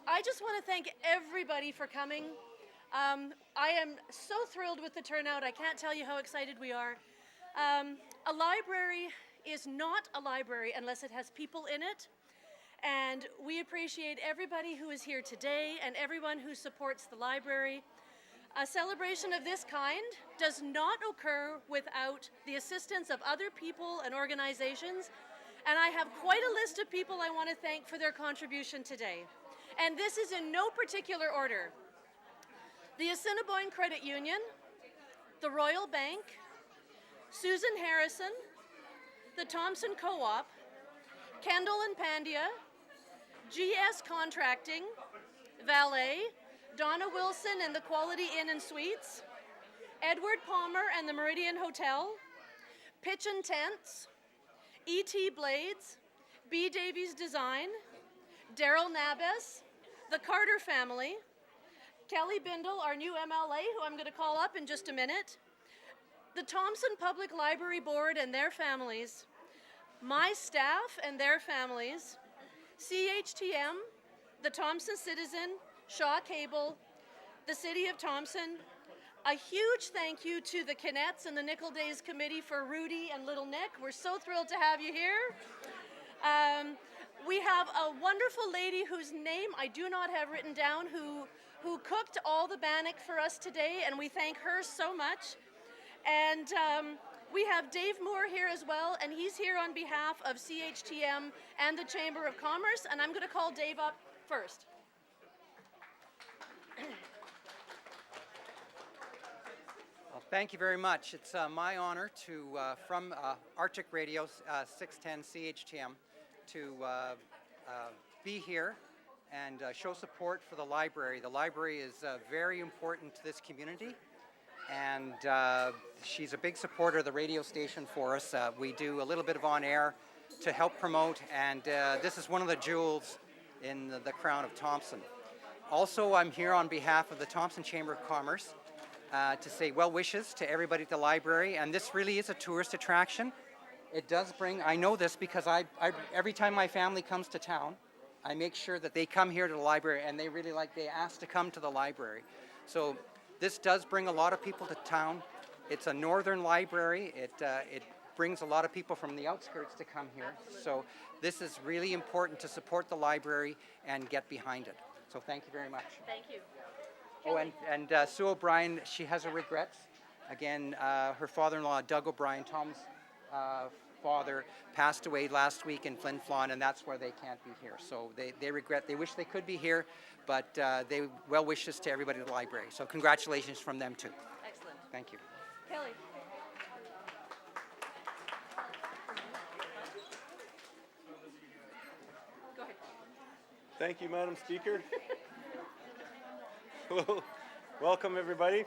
I just want to thank everybody for coming. I am so thrilled with the turnout. I can't tell you how excited we are. A library is not a library unless it has people in it. And we appreciate everybody who is here today and everyone who supports the library. A celebration of this kind does not occur without the assistance of other people and organizations, and I have quite a list of people I want to thank for their contribution today. And this is in no particular order. The Assiniboine Credit Union, the Royal Bank, Susan Harrison, the Thompson Co-op, Kendall and Pandia, GS Contracting, Valet, Donna Wilson and the Quality Inn and Suites, Edward Palmer and the Meridian Hotel, Pitch and Tents, E.T. Blades, B. Davies Design, Daryl Nabes, the Carter family, Kelly Bindle, our new MLA, who I'm going to call up in just a minute, the Thompson Public Library Board and their families, my staff and their families, CHTM, the Thompson Citizen, Shaw Cable, the City of Thompson. A huge thank you to the Kinettes and the Nickel Days Committee for Rudy and Little Nick. We're so thrilled to have you here. We have a wonderful lady whose name I do not have written down who cooked all the bannock for us today, and we thank her so much. And we have Dave Moore here as well, and he's here on behalf of CHTM and the Chamber of Commerce, and I'm going to call Dave up first. Well, thank you very much. It's my honor to, from Arctic Radio 610 CHTM, to be here and show support for the library. The library is very important to this community, and she's a big supporter of the radio station for us. We do a little bit of on-air to help promote, and this is one of the jewels in the crown of Thompson. Also, I'm here on behalf of the Thompson Chamber of Commerce to say well wishes to everybody at the library, and this really is a tourist attraction. It does bring, I know this because every time my family comes to town, I make sure that they come here to the library, and they ask to come to the library. So this does bring a lot of people to town. It's a northern library. It brings a lot of people from the outskirts to come here. So this is really important to support the library and get behind it. So thank you very much. Thank you. Oh, and Sue O'Brien, she has her regrets. Again, her father-in-law, Doug O'Brien, Tom's father, passed away last week in Flin Flon, and that's why they can't be here. So they regret, they wish they could be here, but they well wishes to everybody at the library. So congratulations from them too. Excellent. Thank you. Kelly. Go ahead. Thank you, Madam Speaker. Hello. Welcome, everybody.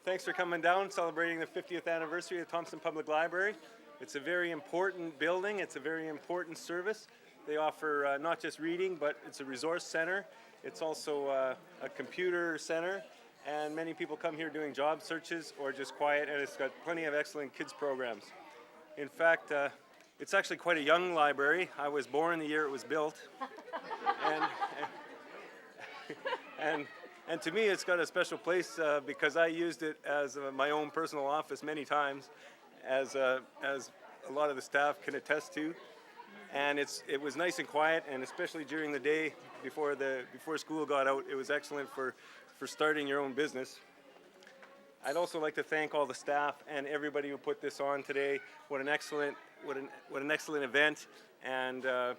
Thanks for coming down, celebrating the 50th anniversary of Thompson Public Library. It's a very important building. It's a very important service. They offer not just reading, but it's a resource center. It's also a computer center, and many people come here doing job searches or just quiet, and it's got plenty of excellent kids programs. In fact, it's actually quite a young library. I was born the year it was built. And to me, it's got a special place because I used it as my own personal office many times, as a lot of the staff can attest to. And it was nice and quiet, and especially during the day before school got out, it was excellent for starting your own business. I'd also like to thank all the staff and everybody who put this on today. What an excellent event, and I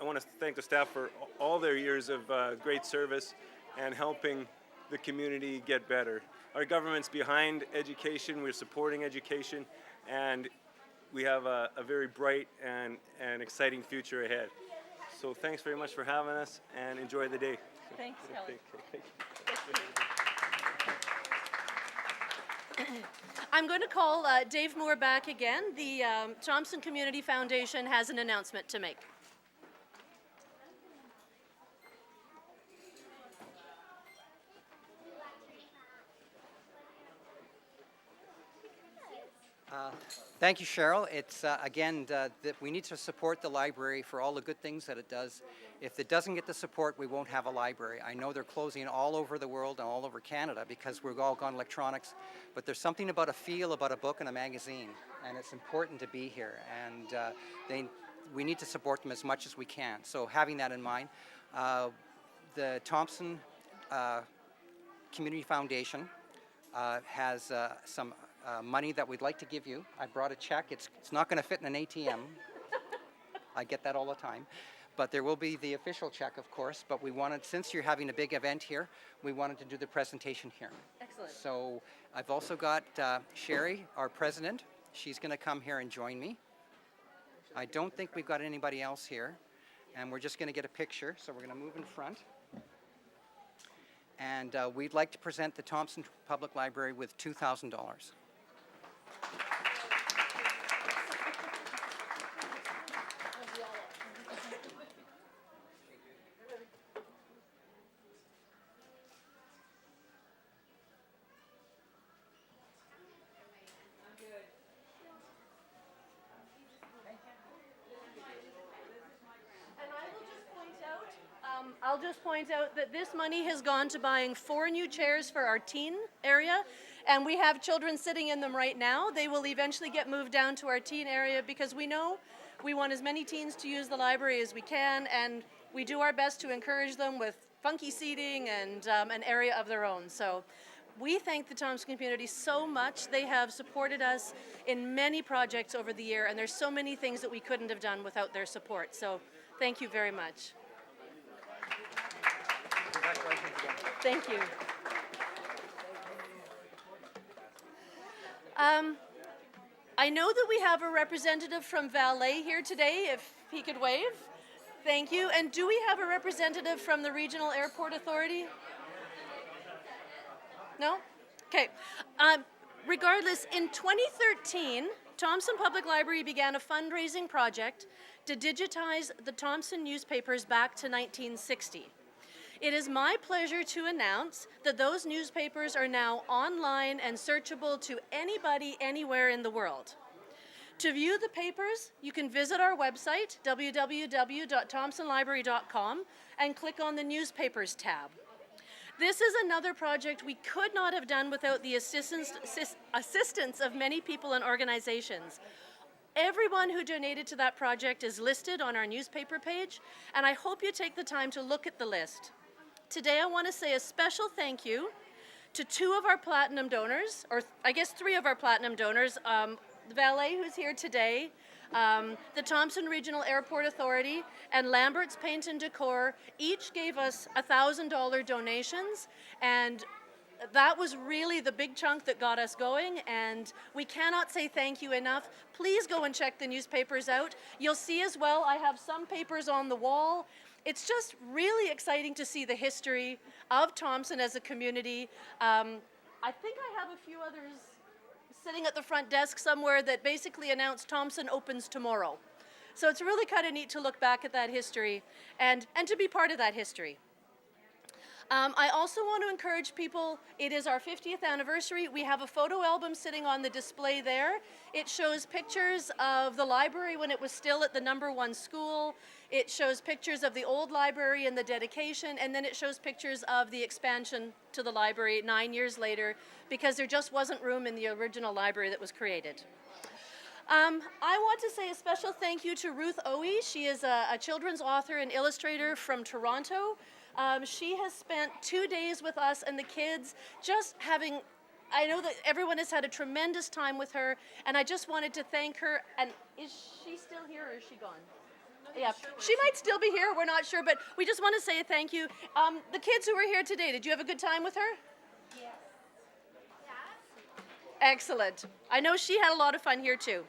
want to thank the staff for all their years of great service and helping the community get better. Our government's behind education, we're supporting education, and we have a very bright and exciting future ahead. So thanks very much for having us, and enjoy the day. Thanks, Kelly. I'm going to call Dave Moore back again. The Thompson Community Foundation has an announcement to make. Thank you, Cheryl. It's again that we need to support the library for all the good things that it does. If it doesn't get the support, we won't have a library. I know they're closing all over the world and all over Canada because we've all gone electronics, but there's something about a feel about a book and a magazine, and it's important to be here, and we need to support them as much as we can. So having that in mind, the Thompson Community Foundation has some money that we'd like to give you. I brought a check. It's not going to fit in an ATM. I get that all the time. But there will be the official check, of course, but we wanted, since you're having a big event here, we wanted to do the presentation here. Excellent. So I've also got Sherry, our president. She's going to come here and join me. I don't think we've got anybody else here, and we're just going to get a picture, so we're going to move in front. And we'd like to present the Thompson Public Library with $2,000. I'll just point out that this money has gone to buying 4 new chairs for our teen area, and we have children sitting in them right now. They will eventually get moved down to our teen area because we know we want as many teens to use the library as we can, and we do our best to encourage them with funky seating and an area of their own. So we thank the Thompson community so much. They have supported us in many projects over the year, and there's so many things that we couldn't have done without their support. So thank you very much. Congratulations again. Thank you. I know that we have a representative from Valet here today, if he could wave. Thank you. And do we have a representative from the Regional Airport Authority? No? Okay. Regardless, in 2013, Thompson Public Library began a fundraising project to digitize the Thompson newspapers back to 1960. It is my pleasure to announce that those newspapers are now online and searchable to anybody anywhere in the world. To view the papers, you can visit our website, www.thompsonlibrary.com, and click on the Newspapers tab. This is another project we could not have done without the assistance of many people and organizations. Everyone who donated to that project is listed on our newspaper page, and I hope you take the time to look at the list. Today I want to say a special thank you to 2 of our platinum donors, or I guess 3 of our platinum donors, the Valet who's here today, the Thompson Regional Airport Authority, and Lambert's Paint and Decor. Each gave us $1,000 donations, and that was really the big chunk that got us going, and we cannot say thank you enough. Please go and check the newspapers out. You'll see as well, I have some papers on the wall. It's just really exciting to see the history of Thompson as a community. I think I have a few others sitting at the front desk somewhere that basically announced Thompson opens tomorrow. So it's really kind of neat to look back at that history and to be part of that history. I also want to encourage people, it is our 50th anniversary. We have a photo album sitting on the display there. It shows pictures of the library when it was still at the #1 school. It shows pictures of the old library and the dedication, and then it shows pictures of the expansion to the library 9 years later, because there just wasn't room in the original library that was created. I want to say a special thank you to Ruth Owie. She is a children's author and illustrator from Toronto. She has spent 2 days with us and the kids just having, I know that everyone has had a tremendous time with her, and I just wanted to thank her. And is she still here or is she gone? Yeah, she might still be here, we're not sure, but we just want to say a thank you. The kids who were here today, did you have a good time with her? Yes. Excellent. I know she had a lot of fun here too.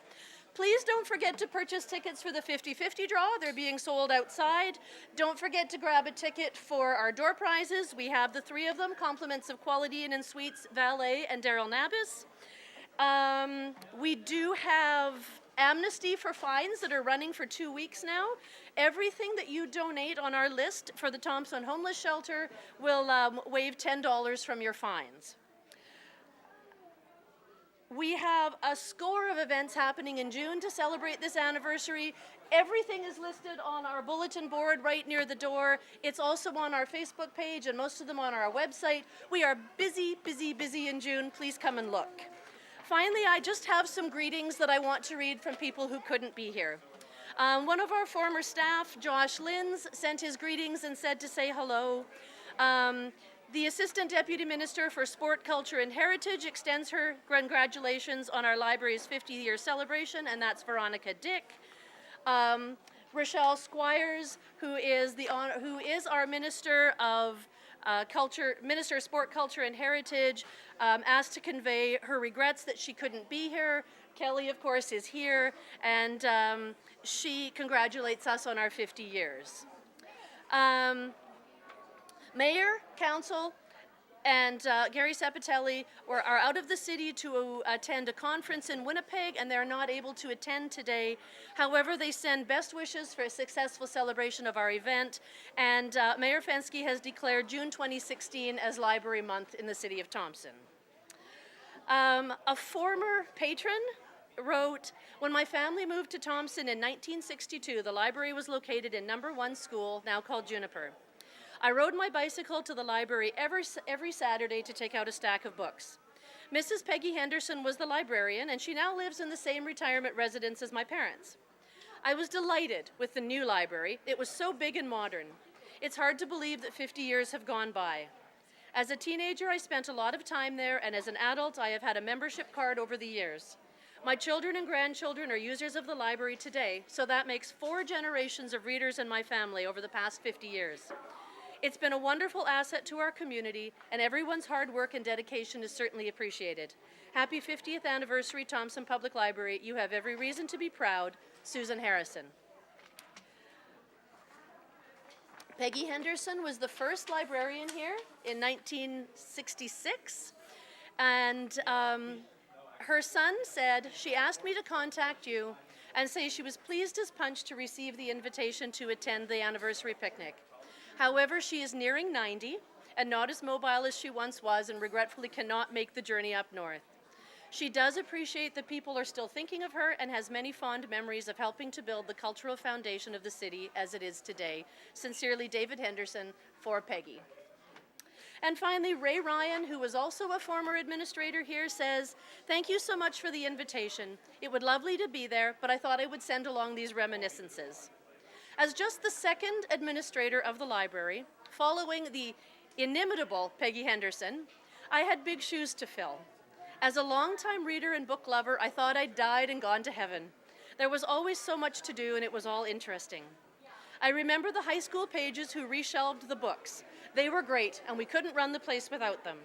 Please don't forget to purchase tickets for the 50/50 draw. They're being sold outside. Don't forget to grab a ticket for our door prizes. We have the 3 of them, compliments of Quality Inn and Suites, Valet, and Daryl Nabis. We do have amnesty for fines that are running for 2 weeks now. Everything that you donate on our list for the Thompson Homeless Shelter will waive $10 from your fines. We have a score of events happening in June to celebrate this anniversary. Everything is listed on our bulletin board right near the door. It's also on our Facebook page and most of them on our website. We are busy, busy, busy in June. Please come and look. Finally, I just have some greetings that I want to read from people who couldn't be here. One of our former staff, Josh Linz, sent his greetings and said to say hello. The Assistant Deputy Minister for Sport, Culture and Heritage extends her congratulations on our library's 50-year celebration, and that's Veronica Dick. Rochelle Squires, who is our Minister of Minister of Sport, Culture and Heritage, asked to convey her regrets that she couldn't be here. Kelly, of course, is here, and she congratulates us on our 50 years. Mayor, Council, and Gary Sepatelli are out of the city to attend a conference in Winnipeg, and they're not able to attend today. However, they send best wishes for a successful celebration of our event, and Mayor Fenske has declared June 2016 as Library Month in the city of Thompson. A former patron wrote, "When my family moved to Thompson in 1962, the library was located in number 1 school, now called Juniper. I rode my bicycle to the library every Saturday to take out a stack of books. Mrs. Peggy Henderson was the librarian, and she now lives in the same retirement residence as my parents. I was delighted with the new library. It was so big and modern. It's hard to believe that 50 years have gone by. As a teenager, I spent a lot of time there, and as an adult, I have had a membership card over the years. My children and grandchildren are users of the library today, so that makes 4 generations of readers in my family over the past 50 years. It's been a wonderful asset to our community, and everyone's hard work and dedication is certainly appreciated. Happy 50th anniversary, Thompson Public Library. You have every reason to be proud. Susan Harrison." Peggy Henderson was the first librarian here in 1966, and her son said, "She asked me to contact you and say she was pleased as punch to receive the invitation to attend the anniversary picnic. However, she is nearing 90 and not as mobile as she once was, and regretfully cannot make the journey up north. She does appreciate that people are still thinking of her and has many fond memories of helping to build the cultural foundation of the city as it is today. Sincerely, David Henderson, for Peggy." And finally, Ray Ryan, who was also a former administrator here, says, "Thank you so much for the invitation. It would lovely to be there, but I thought I would send along these reminiscences. As just the second administrator of the library, following the inimitable Peggy Henderson, I had big shoes to fill. As a longtime reader and book lover, I thought I'd died and gone to heaven. There was always so much to do, and it was all interesting. I remember the high school pages who reshelved the books. They were great, and we couldn't run the place without them.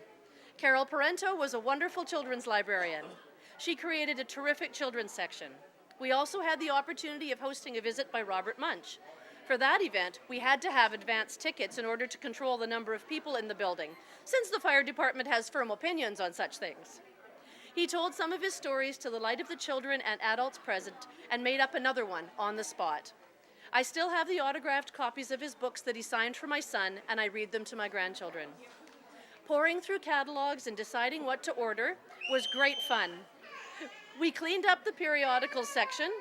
Carol Parento was a wonderful children's librarian. She created a terrific children's section. We also had the opportunity of hosting a visit by Robert Munch. For that event, we had to have advanced tickets in order to control the number of people in the building, since the fire department has firm opinions on such things. He told some of his stories to the light of the children and adults present and made up another one on the spot. I still have the autographed copies of his books that he signed for my son, and I read them to my grandchildren. Pouring through catalogs and deciding what to order was great fun. We cleaned up the periodicals section.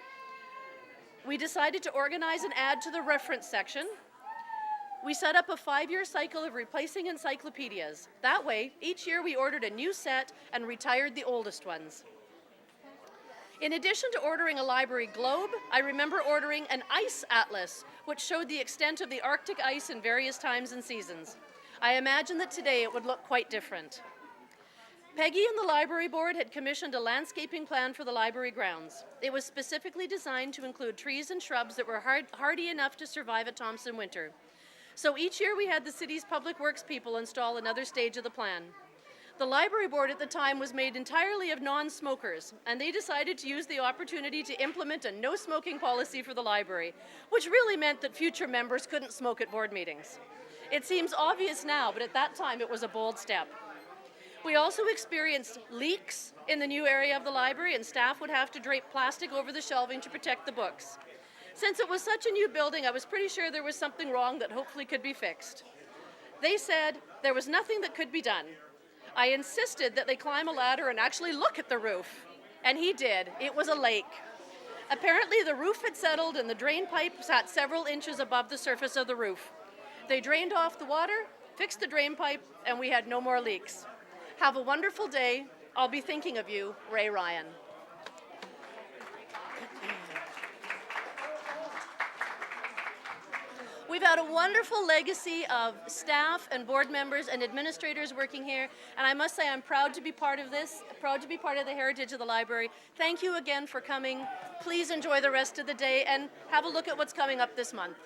We decided to organize and add to the reference section. We set up a 5-year cycle of replacing encyclopedias. That way, each year we ordered a new set and retired the oldest ones. In addition to ordering a library globe, I remember ordering an ice atlas, which showed the extent of the Arctic ice in various times and seasons. I imagine that today it would look quite different. Peggy and the library board had commissioned a landscaping plan for the library grounds. It was specifically designed to include trees and shrubs that were hardy enough to survive a Thompson winter. So each year we had the city's public works people install another stage of the plan. The library board at the time was made entirely of non-smokers, and they decided to use the opportunity to implement a no-smoking policy for the library, which really meant that future members couldn't smoke at board meetings. It seems obvious now, but at that time it was a bold step. We also experienced leaks in the new area of the library, and staff would have to drape plastic over the shelving to protect the books. Since it was such a new building, I was pretty sure there was something wrong that hopefully could be fixed. They said there was nothing that could be done. I insisted that they climb a ladder and actually look at the roof, and he did. It was a lake. Apparently, the roof had settled and the drain pipe sat several inches above the surface of the roof. They drained off the water, fixed the drain pipe, and we had no more leaks. Have a wonderful day. I'll be thinking of you, Ray Ryan. We've had a wonderful legacy of staff and board members and administrators working here, and I must say I'm proud to be part of this, proud to be part of the heritage of the library. Thank you again for coming. Please enjoy the rest of the day and have a look at what's coming up this month.